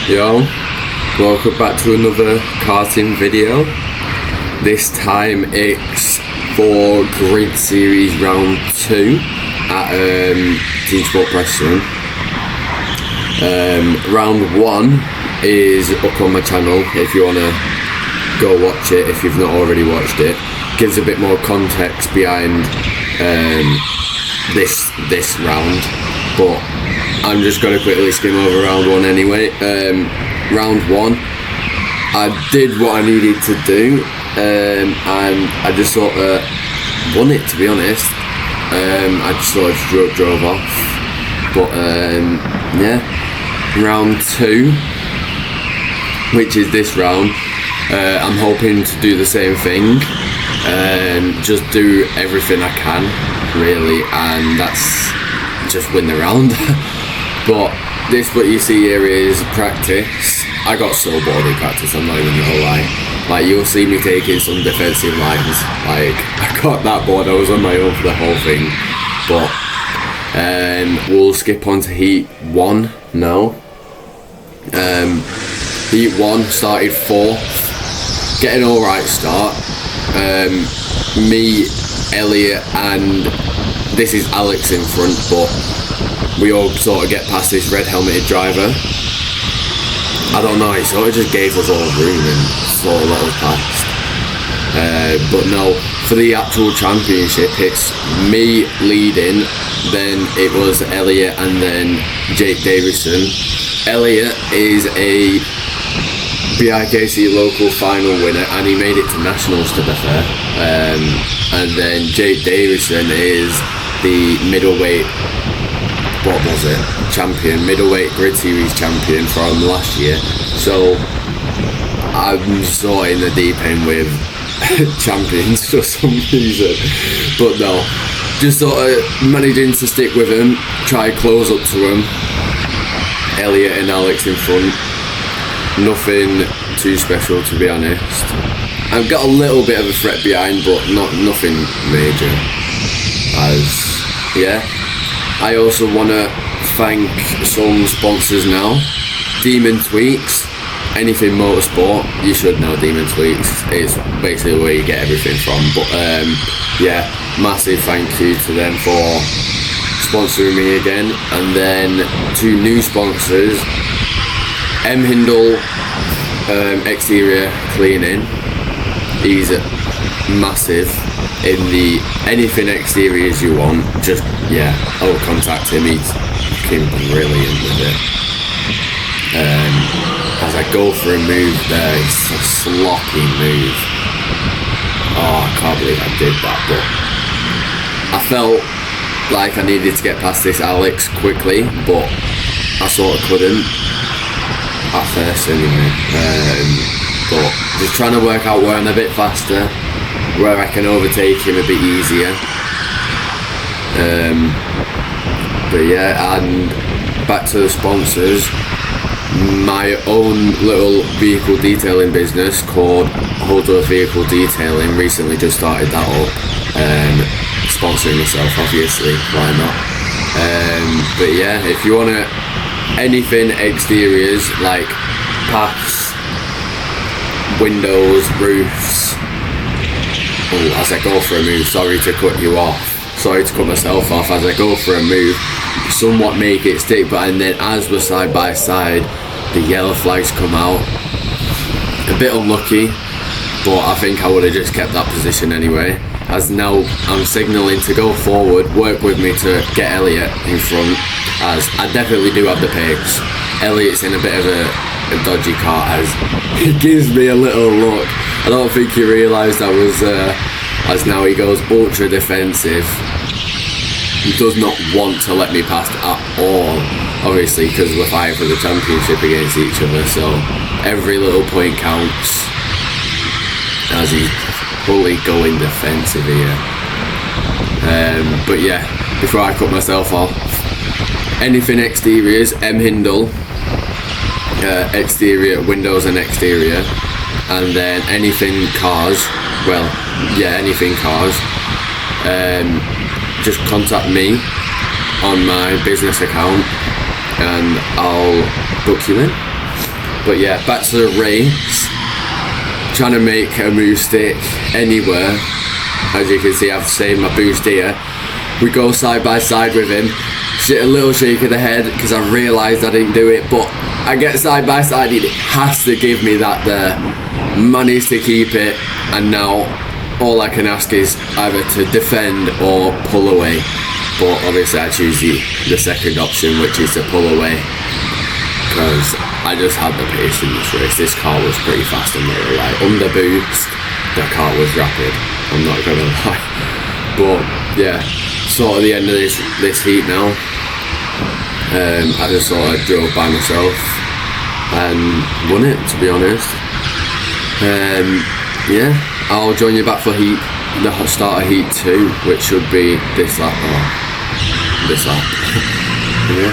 Yo, welcome back to another karting video. This time it's for Grid Series Round 2 at Teamsport Preston. Round 1 is up on my channel if you want to go watch it, if you've not already watched it. Gives a bit more context behind this round, but I'm just going to quickly skim over round 1 anyway. Round 1, I did what I needed to do, and I just sort of won it, to be honest. I just sort of drove off, but yeah, round 2, which is this round, I'm hoping to do the same thing, just do everything I can, really, and that's just win the round. But this, what you see here, is practice. I got so bored in practice, I'm not even gonna lie. Like, you'll see me taking some defensive lines. Like, I got that bored, I was on my own for the whole thing. But we'll skip on to Heat 1 now. Heat 1 started 4th. Getting alright start. Me, Elliot, and this is Alex in front, but we all sort of get past this red helmeted driver. I don't know, it sort of just gave us all room and sort of let us past. But no, for the actual championship, it's me leading, then it was Elliot and then Jake Davison. Elliot is a BIKC local final winner and he made it to nationals, to be fair. And then Jake Davison is the middleweight, what was it, champion, middleweight Grid Series champion from last year. So I'm sort of in the deep end with champions for some reason, but no, just sort of managing to stick with him, try close up to him. Elliot and Alex in front, nothing too special, to be honest. I've got a little bit of a threat behind, but nothing major. Yeah, I also want to thank some sponsors now. Demon Tweaks, anything motorsport, you should know Demon Tweaks. It's basically where you get everything from. But yeah, massive thank you to them for sponsoring me again. And then 2 new sponsors, M.Hindle exterior cleaning. He's massive in the anything exteriors you want. Just, yeah, I'll contact him. He's fucking brilliant with it. As I go for a move there, it's a sloppy move. Oh, I can't believe I did that, but I felt like I needed to get past this Alex quickly, but I sort of couldn't at first anyway. But just trying to work out where I'm a bit faster, where I can overtake him a bit easier. But yeah, and back to the sponsors. My own little vehicle detailing business called Holdsworth Vehicle Detailing, recently just started that up. Sponsoring myself, obviously, why not? But yeah, if you want to anything exteriors like paths, windows, roofs. Oh, as I go for a move, sorry to cut you off, sorry to cut myself off. As I go for a move, somewhat make it stick, but and then as we're side by side, the yellow flags come out. A bit unlucky, but I think I would have just kept that position anyway. As now I'm signalling to go forward, work with me to get Elliot in front, as I definitely do have the pace. Elliot's in a bit of a dodgy car, as he gives me a little look. I don't think he realised I was, as now he goes ultra defensive. He does not want to let me past at all, obviously, because we're fighting for the championship against each other, so every little point counts, as he's fully going defensive here. But yeah, before I cut myself off, anything exteriors, M.Hindle, exterior, windows and exterior, and then anything cars, well, yeah, anything cars, just contact me on my business account and I'll book you in. But yeah, back to the race. Trying to make a move stick anywhere. As you can see, I've saved my boost here. We go side by side with him. A little shake of the head because I realised I didn't do it, but I get side by side. He has to give me that there. Managed to keep it, and now all I can ask is either to defend or pull away. But obviously I choose the second option, which is to pull away, because I just had the pace in this race. This car was pretty fast and little, like under boost, the car was rapid, I'm not gonna lie. But yeah, sort of the end of this heat now. I just sort of drove by myself and won it, to be honest. Yeah, I'll join you back for the start of heat 2, which should be this lap. This lap. Yeah.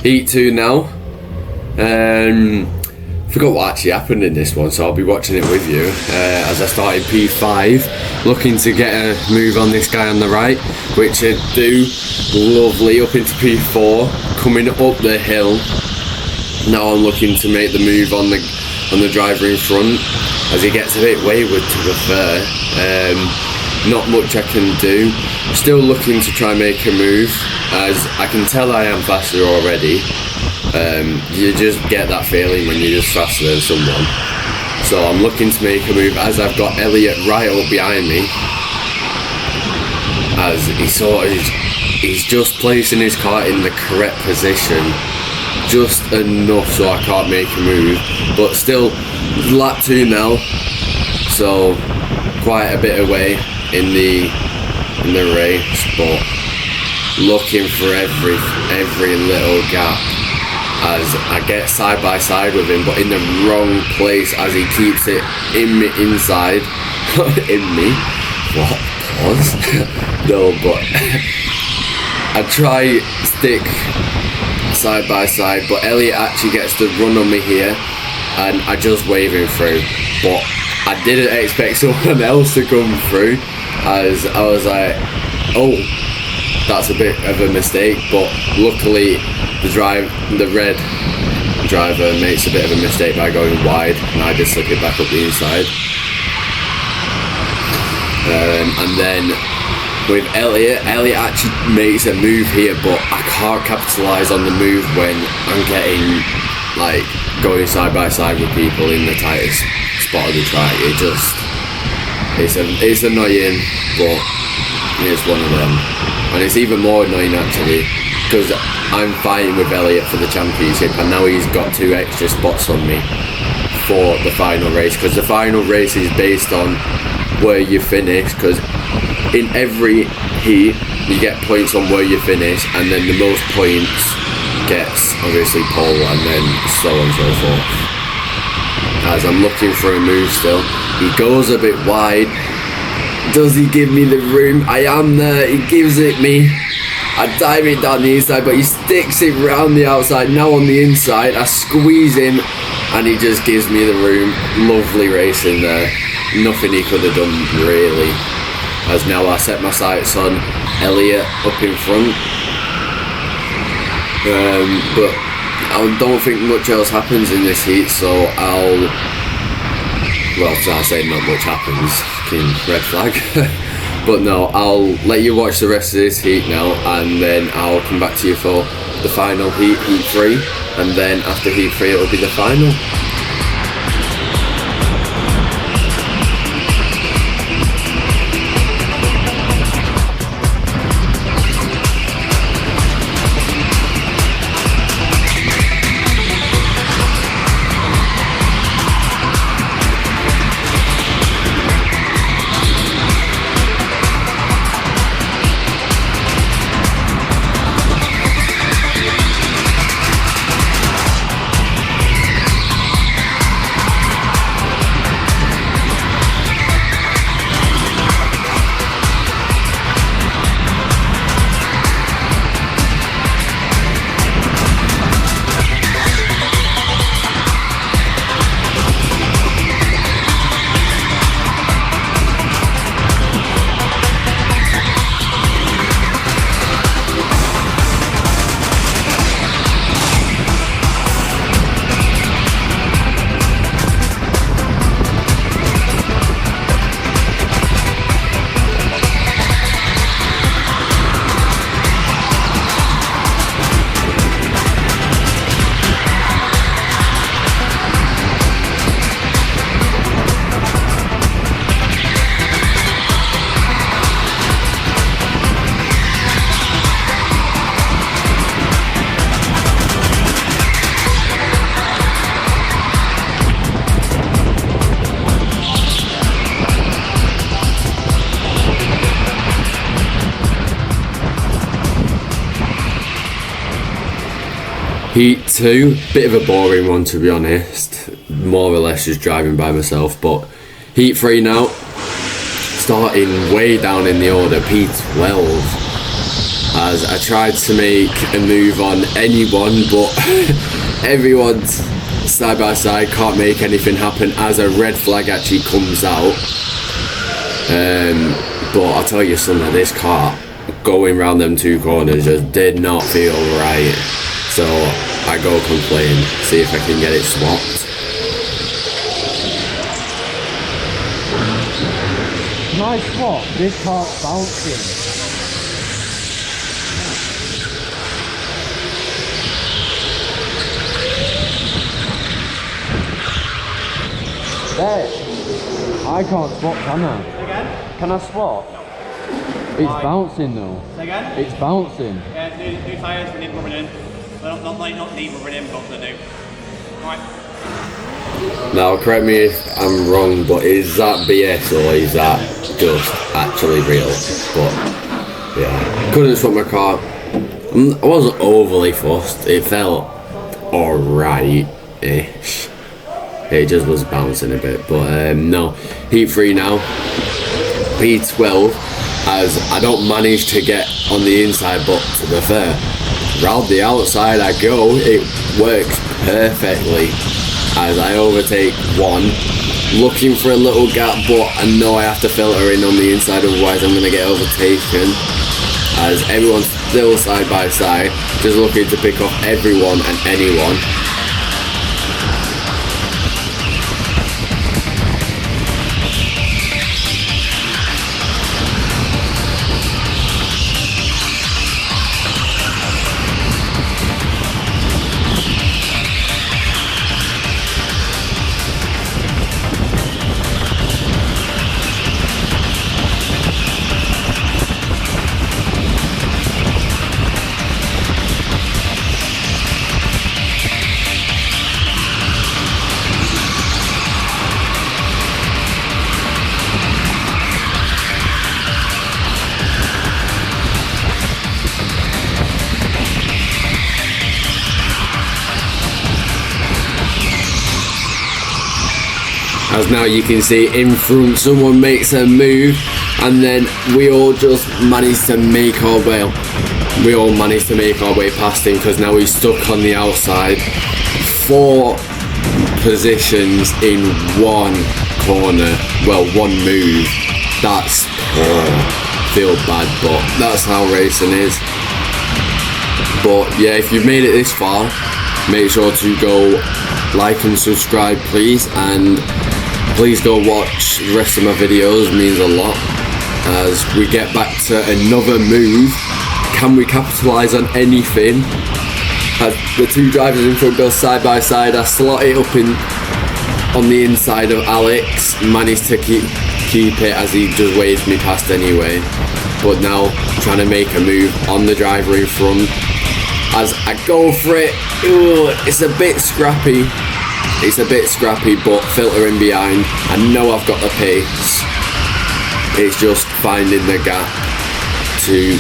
Heat 2 now. Forgot what actually happened in this one, so I'll be watching it with you. As I started P5, looking to get a move on this guy on the right, which I do. Lovely, up into P4, coming up the hill. Now I'm looking to make the move on the driver in front, as he gets a bit wayward, to be fair. Not much I can do. Still looking to try and make a move, as I can tell I am faster already. You just get that feeling when you're just faster than someone. So I'm looking to make a move, as I've got Elliot right up behind me, as he's just placing his car in the correct position, just enough so I can't make a move. But still, lap 2 now, so quite a bit away in the race, but looking for every little gap, as I get side by side with him, but in the wrong place, as he keeps it in me inside. In me? What? Pause? No, but I try stick side by side, but Elliot actually gets the run on me here, and I just wave him through. But I didn't expect someone else to come through, as I was like, oh, that's a bit of a mistake. But luckily the red driver makes a bit of a mistake by going wide, and I just slip it back up the inside. And then with Elliot actually makes a move here, but I can't capitalise on the move when I'm getting, like, going side by side with people in the tightest spot of the track. It's annoying, but it's one of them. And it's even more annoying actually, because I'm fighting with Elliot for the championship, and now he's got 2 extra spots on me for the final race, because the final race is based on where you finish, because in every heat you get points on where you finish, and then the most points gets obviously pole, and then so on and so forth. As I'm looking for a move still, he goes a bit wide. Does he give me the room? I am there, he gives it me. I dive it down the inside, but he sticks it round the outside. Now on the inside, I squeeze him, and he just gives me the room. Lovely racing there. Nothing he could have done really. As now I set my sights on Elliot up in front. But I don't think much else happens in this heat, so I say not much happens. Red flag. But no, I'll let you watch the rest of this heat now, and then I'll come back to you for the final heat 3, and then after heat 3 it'll be the final. Heat 2, bit of a boring one to be honest, more or less just driving by myself, but Heat 3 now, starting way down in the order, P12, as I tried to make a move on anyone, but everyone's side by side, can't make anything happen as a red flag actually comes out. But I'll tell you something, this kart going round them 2 corners just did not feel right. So I go complain, see if I can get it swapped. Nice swap, this kart's bouncing. There, I can't swap, can I? Again? Can I swap? No. It's bouncing though. Again? It's bouncing. Yeah, new tyres, we need rubbing in. Not need rubbing in, but they do. Alright. Now correct me if I'm wrong, but is that BS or is that just actually real? But yeah, couldn't swap my car. I wasn't overly fussed, it felt alright-ish. It just was bouncing a bit, but no. Heat 3 now, P12, as I don't manage to get on the inside, but to be fair, round the outside I go, it works perfectly, as I overtake one, looking for a little gap, but I know I have to filter in on the inside, otherwise I'm going to get overtaken, as everyone's still side by side, just looking to pick off everyone and anyone. As now you can see in front, someone makes a move, and then we all just managed to make our way. We all managed to make our way past him, because now he's stuck on the outside. 4 positions in one corner. Well, one move. That's poor. Feel bad, but that's how racing is. But yeah, if you've made it this far, make sure to go like and subscribe, please, and please go watch the rest of my videos. It means a lot as we get back to another move. Can we capitalise on anything? As the 2 drivers in front go side by side, I slot it up on the inside of Alex, managed to keep it as he just waved me past anyway. But now trying to make a move on the driver in front. As I go for it, ooh, it's a bit scrappy. It's a bit scrappy, but filtering behind, I know I've got the pace. It's just finding the gap to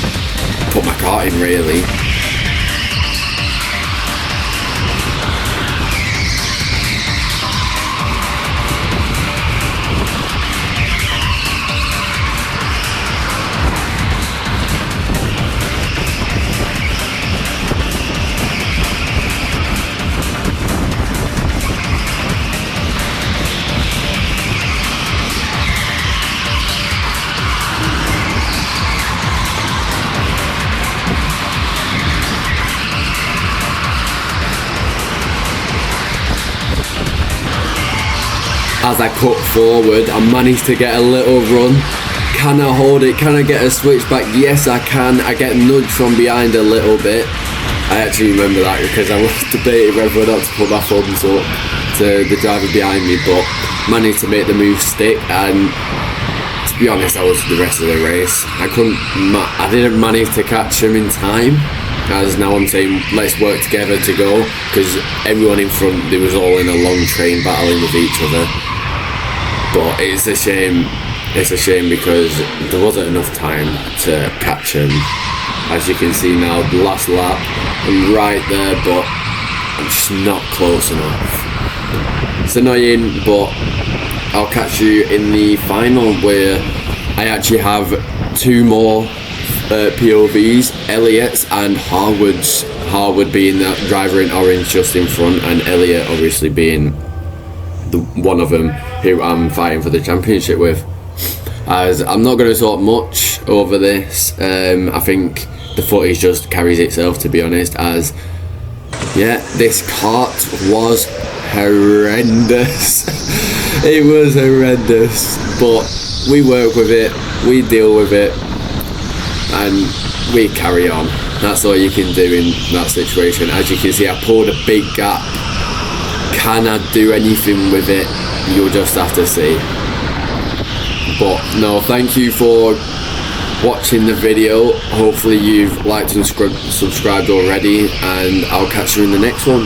put my kart in, really. As I cut forward, I managed to get a little run. Can I hold it? Can I get a switch back? Yes, I can. I get nudged from behind a little bit. I actually remember that because I was debating whether or not to put my thumbs up to the driver behind me, but managed to make the move stick. And to be honest, that was the rest of the race. I didn't manage to catch him in time. As now I'm saying, let's work together to go, because everyone in front, they was all in a long train battling with each other. But it's a shame because there wasn't enough time to catch him. As you can see now, the last lap, I'm right there, but I'm just not close enough. It's annoying, but I'll catch you in the final, where I actually have 2 more POVs, Elliott's and Harwood's. Harwood being that driver in orange just in front, and Elliott obviously being the one of them who I'm fighting for the championship with. As I'm not going to talk much over this, I think the footage just carries itself, to be honest, as yeah, this kart was horrendous. It was horrendous, but we work with it, we deal with it, and we carry on. That's all you can do in that situation. As you can see, I pulled a big gap. Can I do anything with it? You'll just have to see. But no, thank you for watching the video. Hopefully you've liked and subscribed already, and I'll catch you in the next one.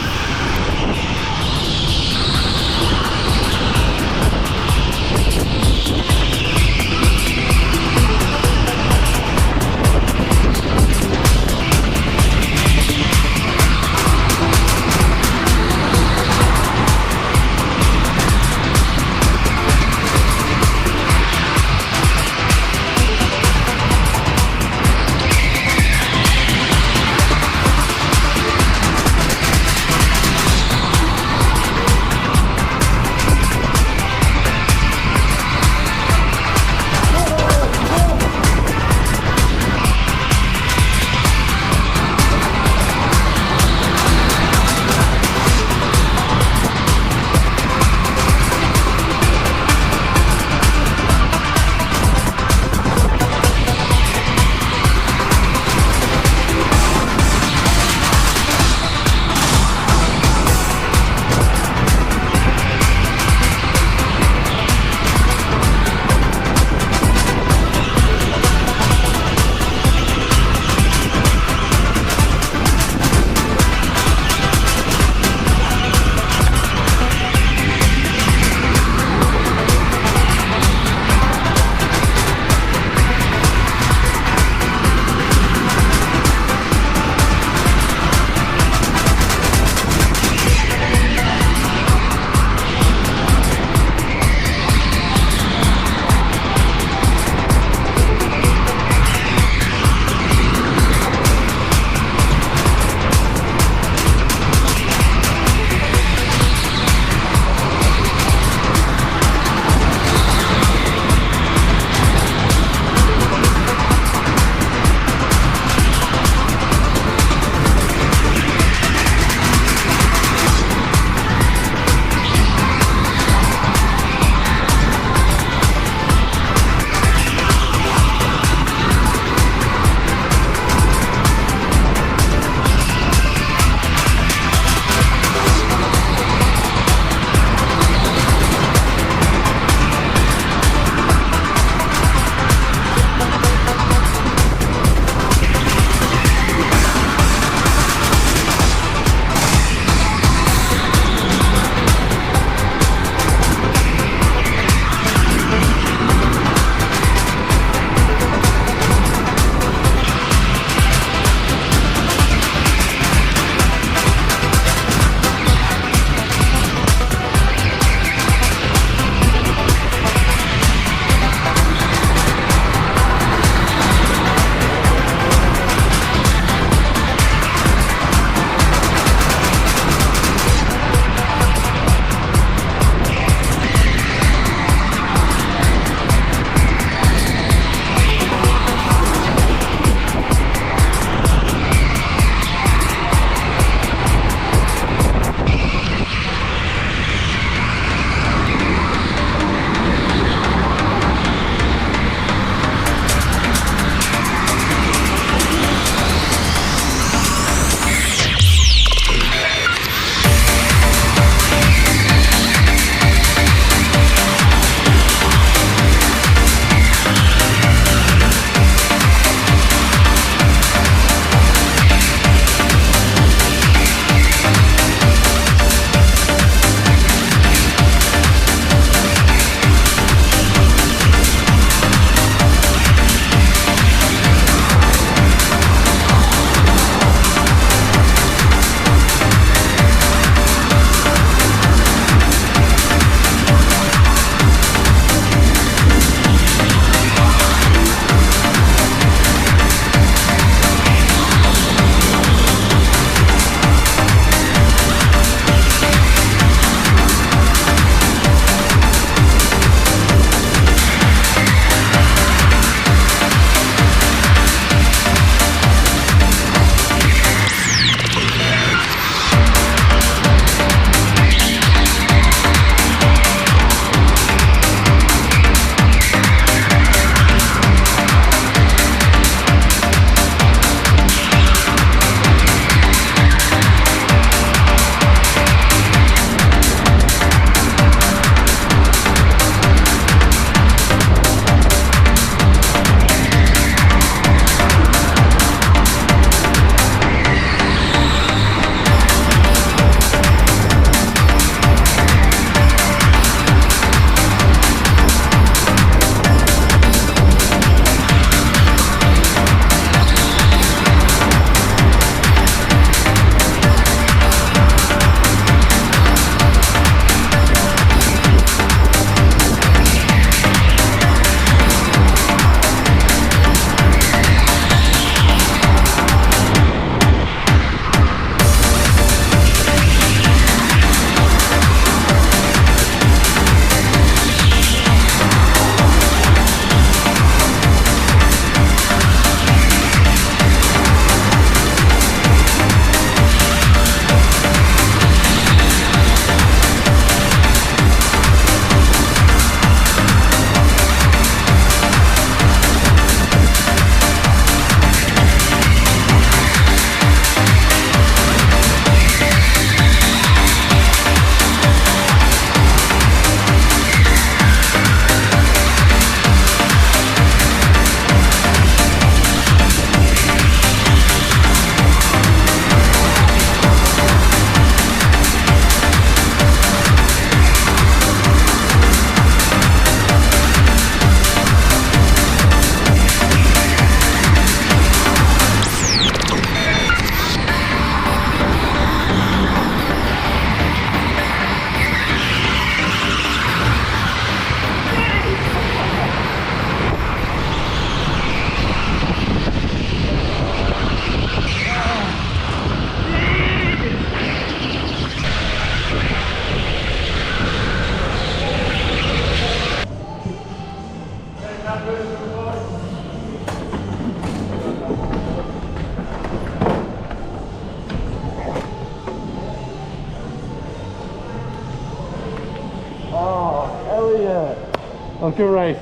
Oh, Elliot. That was a good race.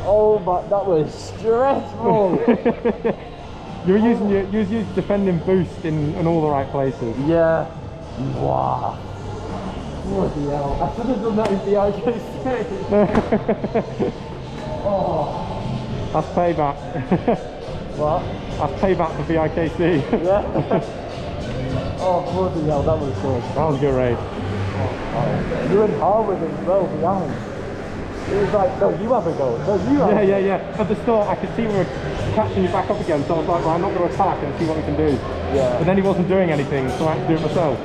Oh, but that was stressful. You were using defending boost in all the right places. Yeah. Wow. Bloody hell. I should have done that in the IKC. Oh. That's payback. What? That's payback for VIKC. Yeah. Oh, bloody hell, that was good. That was a good race. Oh. You went hard with him as well behind. It was like, no, you have a go. No, you have a go. Yeah. At the start, I could see we were catching you back up again, so I was like, well, I'm not going to attack and see what we can do. Yeah. But then he wasn't doing anything, so I had to do it myself.